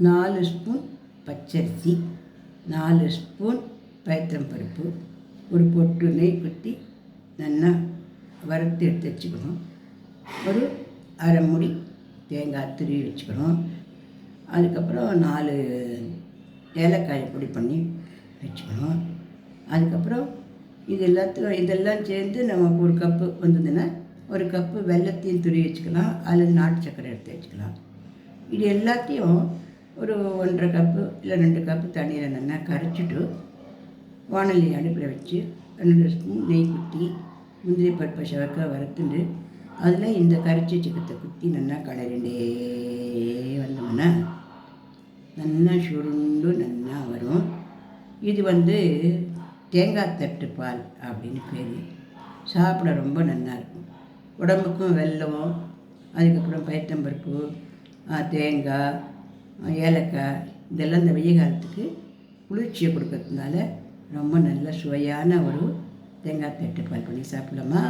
4 spoon பச்சரிசி, 4 spoon பயத்தம்பருப்பு, ஒரு பொட்டு நெய் ஊற்றி நல்லா வறுத்து எடுத்து வச்சுக்கணும். ஒரு அரை மூடி தேங்காய் துருவி வச்சுக்கணும். அதுக்கப்புறம் 4 ஏலக்காயை பொடி பண்ணி வச்சுக்கணும். அதுக்கப்புறம் இதெல்லாம் சேர்ந்து நமக்கு ஒரு கப்பு வந்ததுன்னா ஒரு கப்பு வெல்லத்தையும் துருவி வச்சுக்கலாம், அல்லது நாட்டு சர்க்கரை எடுத்து வச்சுக்கலாம். இது எல்லாத்தையும் ஒரு 1.5 கப்பு இல்லை 2 கப்பு தண்ணியில் நல்லா கரைச்சிட்டு வானொலி அடுப்பில் வச்சு 2 ஸ்பூன் நெய் குத்தி முந்திரி பருப்பை செவக்க வறுத்துண்டு அதில் இந்த கரைச்சி சிக்கத்தை குத்தி நல்லா கலரிண்டே வந்தோம்னா நல்லா சுருண்டு நல்லா வரும். இது தேங்காய் தட்டு பால் அப்படின்னு பேர். சாப்பிட ரொம்ப நல்லாயிருக்கும். உடம்புக்கும் வெல்லம், அதுக்கப்புறம் பயத்தம்பருப்பு, தேங்காய், ஏலக்காய் இதெல்லாம் இந்த வெய்ய காலத்துக்கு குளிர்ச்சியை கொடுக்கறதுனால ரொம்ப நல்ல சுவையான ஒரு தேங்காய் தட்டு பால் பண்ணி சாப்பிடலாமா?